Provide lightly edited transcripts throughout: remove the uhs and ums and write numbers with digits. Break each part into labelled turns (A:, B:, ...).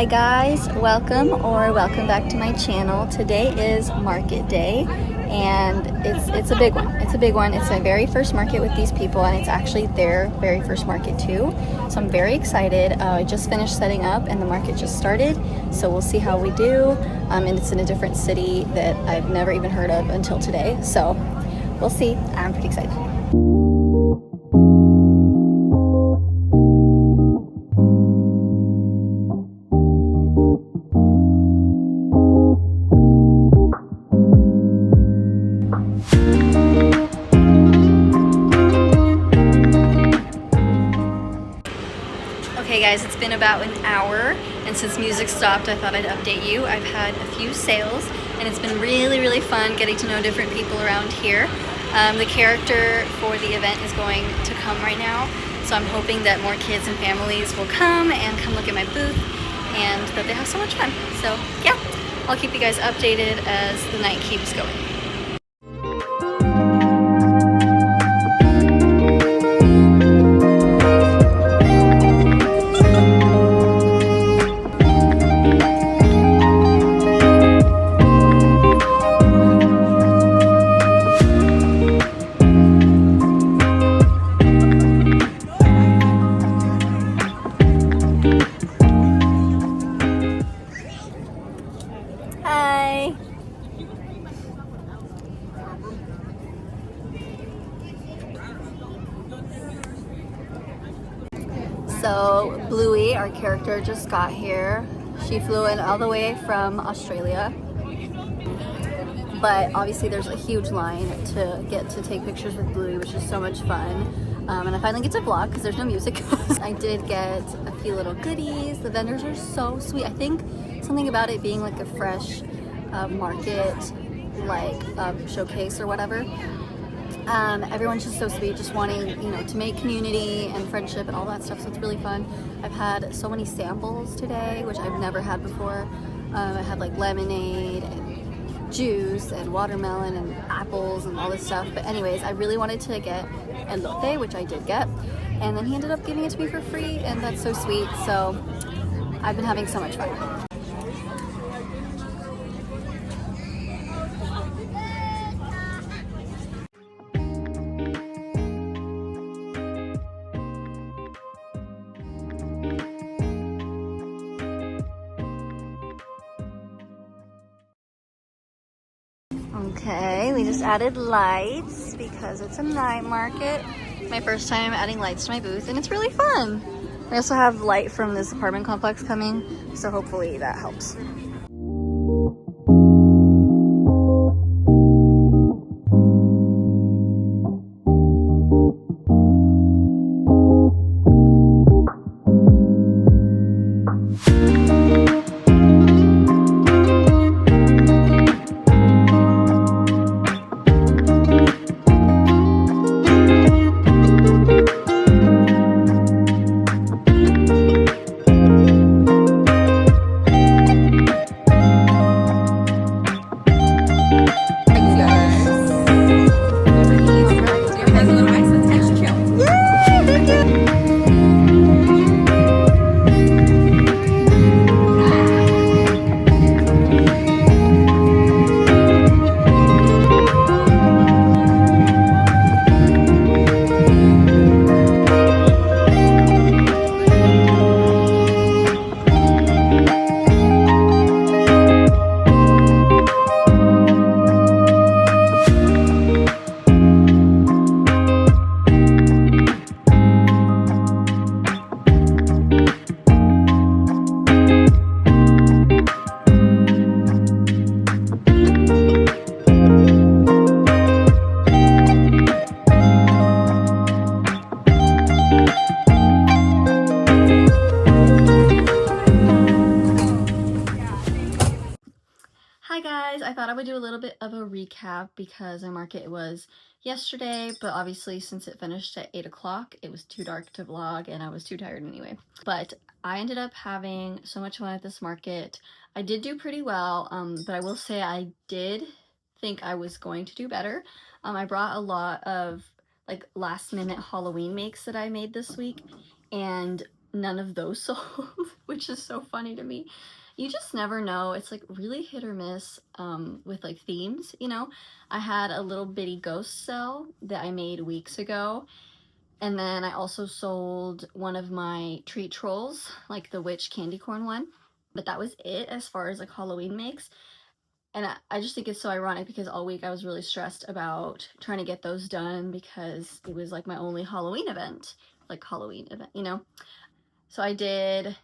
A: Hi guys, welcome back to my channel. Today is market day and it's a big one. It's my very first market with these people, and it's actually their very first market too. So I'm very excited. I just finished setting up and the market just started, so we'll see how we do. And it's in a different city that I've never even heard of until today, so we'll see. I'm pretty excited. Okay guys, it's been about an hour, and since music stopped, I thought I'd update you. I've had a few sales, and it's been really fun getting to know different people around here. The character for the event is going to come right now, so I'm hoping that more kids and families will come look at my booth, and that they have so much fun. So yeah, I'll keep you guys updated as the night keeps going. Hi. So Bluey, our character, just got here. She flew in all the way from Australia, but obviously there's a huge line to get to take pictures with Bluey, which is so much fun. And I finally get to vlog because there's no music. I did get a few little goodies. The vendors are so sweet. I think something about it being like a fresh market, like showcase or whatever. Everyone's just so sweet, just wanting, you know, to make community and friendship and all that stuff, so it's really fun. I've had so many samples today, which I've never had before. I had like lemonade and juice and watermelon and apples and all this stuff. But anyways, I really wanted to get elote, which I did get, and then he ended up giving it to me for free, and that's so sweet. So I've been having so much fun. Okay, we just added lights because it's a night market. My first time adding lights to my booth, and it's really fun. We also have light from this apartment complex coming, so hopefully that helps. Hi guys, I thought I would do a little bit of a recap because our market was yesterday, but obviously since it finished at 8 o'clock, it was too dark to vlog and I was too tired anyway. But I ended up having so much fun at this market. I did do pretty well, but I will say I did think I was going to do better. I brought a lot of like last minute Halloween makes that I made this week, and none of those sold, which is so funny to me. You just never know. It's like really hit or miss with like themes, you know. I had a little bitty ghost cell that I made weeks ago, and then I also sold one of my treat trolls, like the witch candy corn one, but that was it as far as like Halloween makes. And I just think it's so ironic because all week I was really stressed about trying to get those done because it was like my only Halloween event, you know. So I did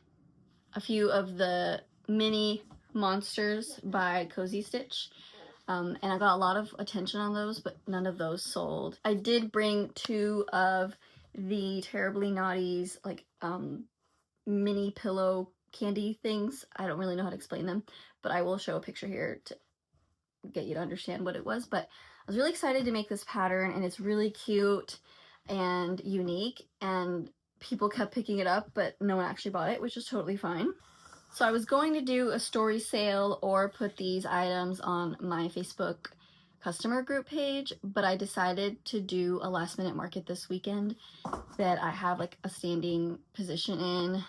A: a few of the mini monsters by Cozy Stitch. And I got a lot of attention on those, but none of those sold. I did bring 2 of the Terribly Naughty's like mini pillow candy things. I don't really know how to explain them, but I will show a picture here to get you to understand what it was. But I was really excited to make this pattern, and it's really cute and unique, and people kept picking it up, but no one actually bought it, which is totally fine. So I was going to do a story sale or put these items on my Facebook customer group page, but I decided to do a last minute market this weekend that I have like a standing position in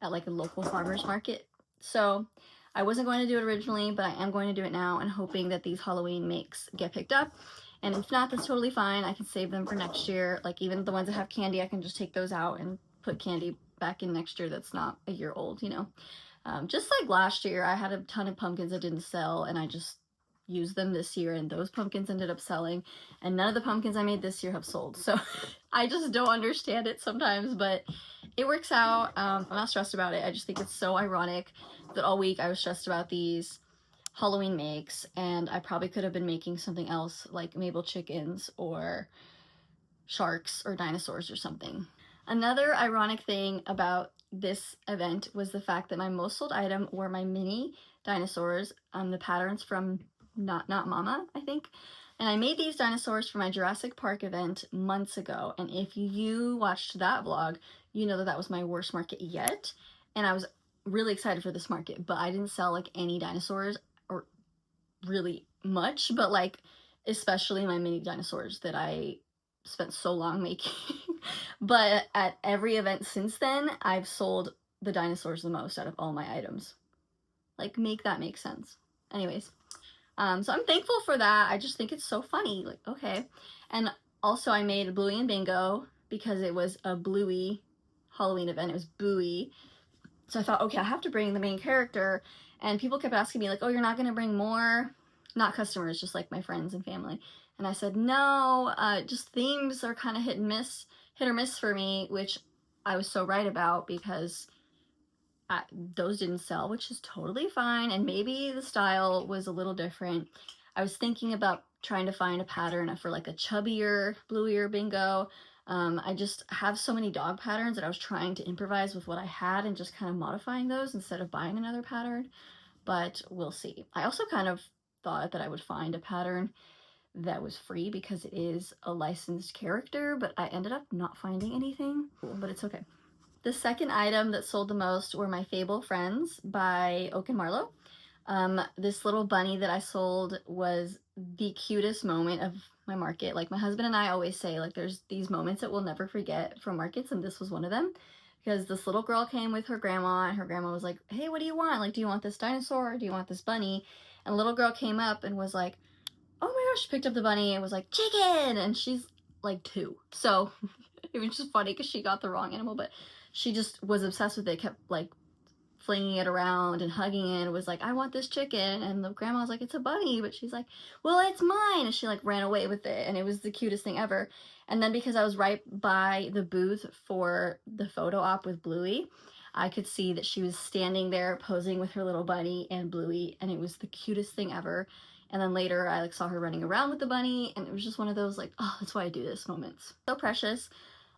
A: at like a local farmer's market. So I wasn't going to do it originally, but I am going to do it now and hoping that these Halloween makes get picked up. And if not, that's totally fine. I can save them for next year. Like even the ones that have candy, I can just take those out and put candy back in next year that's not a year old, you know. Just like last year, I had a ton of pumpkins that didn't sell, and I just used them this year, and those pumpkins ended up selling, and none of the pumpkins I made this year have sold. So I just don't understand it sometimes, but it works out. I'm not stressed about it. I just think it's so ironic that all week I was stressed about these Halloween makes, and I probably could have been making something else like Mabel chickens or sharks or dinosaurs or something. Another ironic thing about this event was the fact that my most sold item were my mini dinosaurs, the patterns from Not Mama, I think. And I made these dinosaurs for my Jurassic Park event months ago. And if you watched that vlog, you know that that was my worst market yet. And I was really excited for this market, but I didn't sell like any dinosaurs or really much, but like especially my mini dinosaurs that I spent so long making. But at every event since then, I've sold the dinosaurs the most out of all my items. Like, make that make sense. Anyways, so I'm thankful for that. I just think it's so funny. Like, okay. And also I made Bluey and Bingo because it was a Bluey Halloween event. It was Bluey. So I thought, okay, I have to bring the main character. And people kept asking me like, oh, you're not going to bring more? Not customers, just like my friends and family. And I said, no, just themes are kind of hit or miss for me, which I was so right about because those didn't sell, which is totally fine. And maybe the style was a little different. I was thinking about trying to find a pattern for like a chubbier, bluier bingo. I just have so many dog patterns that I was trying to improvise with what I had and just kind of modifying those instead of buying another pattern, but we'll see. I also kind of thought that I would find a pattern that was free because it is a licensed character, but I ended up not finding anything, but it's okay. The second item that sold the most were my Fable Friends by Oak and Marlowe. This little bunny that I sold was the cutest moment of my market. Like my husband and I always say, like there's these moments that we'll never forget from markets, and this was one of them. Because this little girl came with her grandma, and her grandma was like, hey, what do you want? Like, do you want this dinosaur or do you want this bunny? And the little girl came up and was like, oh my gosh, she picked up the bunny and was like, chicken! And she's like 2. So it was just funny because she got the wrong animal, but she just was obsessed with it, kept like flinging it around and hugging it, and was like, I want this chicken. And the grandma was like, it's a bunny, but she's like, well, it's mine. And she like ran away with it, and it was the cutest thing ever. And then because I was right by the booth for the photo op with Bluey, I could see that she was standing there posing with her little bunny and Bluey, and it was the cutest thing ever. And then later I like saw her running around with the bunny, and it was just one of those like, oh, that's why I do this moments. So precious.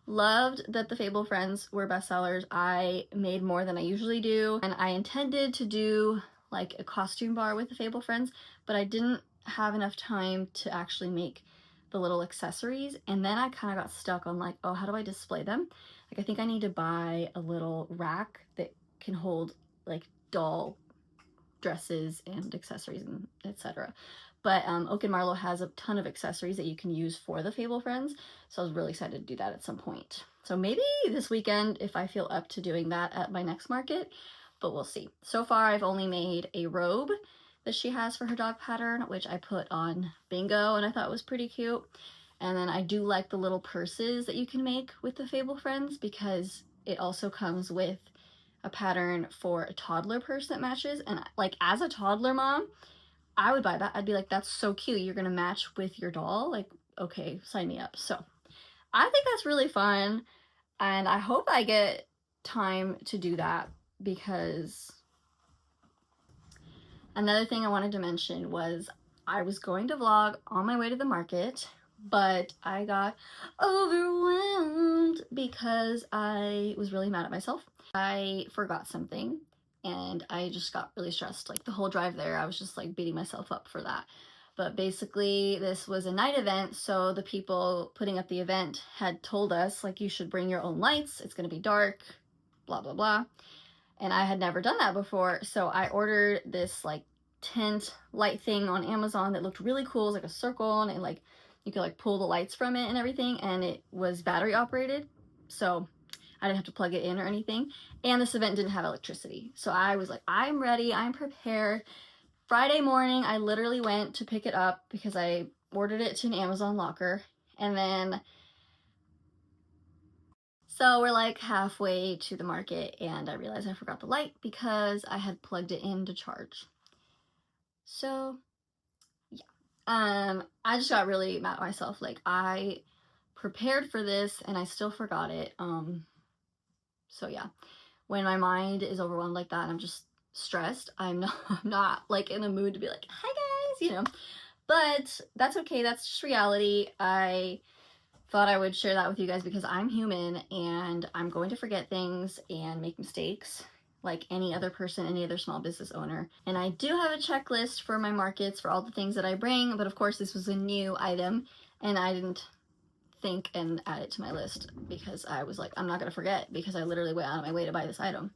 A: Loved that the Fable Friends were bestsellers. I made more than I usually do, and I intended to do like a costume bar with the Fable Friends, but I didn't have enough time to actually make the little accessories, and then I kind of got stuck on like, oh, how do I display them? Like I think I need to buy a little rack that can hold like doll dresses and accessories and etc. But Oak and Marlow has a ton of accessories that you can use for the Fable Friends, so I was really excited to do that at some point. So maybe this weekend if I feel up to doing that at my next market, but we'll see. So far I've only made a robe that she has for her dog pattern, which I put on Bingo and I thought was pretty cute. And then I do like the little purses that you can make with the Fable Friends because it also comes with a pattern for a toddler purse that matches. And like as a toddler mom, I would buy that. I'd be like, that's so cute. You're gonna match with your doll. Like, okay, sign me up. So I think that's really fun. And I hope I get time to do that because another thing I wanted to mention was I was going to vlog on my way to the market, but I got overwhelmed because I was really mad at myself. I forgot something and I just got really stressed. Like the whole drive there, I was just like beating myself up for that. But basically this was a night event, so the people putting up the event had told us like you should bring your own lights, it's gonna be dark, blah blah blah. And I had never done that before, so I ordered this like tent light thing on Amazon that looked really cool. It was like a circle and it like you could like pull the lights from it and everything, and it was battery operated, so I didn't have to plug it in or anything. And this event didn't have electricity, so I was like, I'm ready, I'm prepared. Friday morning I literally went to pick it up because I ordered it to an Amazon locker, and then so we're like halfway to the market and I realized I forgot the light because I had plugged it in to charge. So yeah, I just got really mad at myself. Like I prepared for this and I still forgot it. So yeah, when my mind is overwhelmed like that and I'm just stressed, I'm not like in the mood to be like, hi guys, you know, but that's okay. That's just reality. I thought I would share that with you guys because I'm human and I'm going to forget things and make mistakes like any other person, any other small business owner. And I do have a checklist for my markets for all the things that I bring, but of course this was a new item and I didn't think and add it to my list because I was like, I'm not gonna forget because I literally went out of my way to buy this item.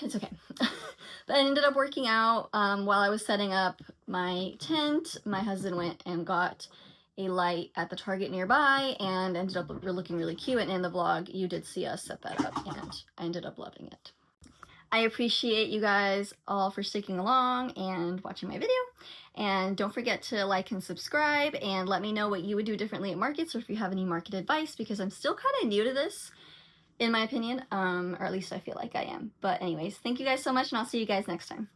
A: It's okay. But I ended up working out while I was setting up my tent. My husband went and got a light at the Target nearby and ended up looking really cute, and in the vlog you did see us set that up and I ended up loving it. I appreciate you guys all for sticking along and watching my video, and don't forget to like and subscribe and let me know what you would do differently at markets or if you have any market advice because I'm still kind of new to this in my opinion, or at least I feel like I am. But anyways, thank you guys so much and I'll see you guys next time.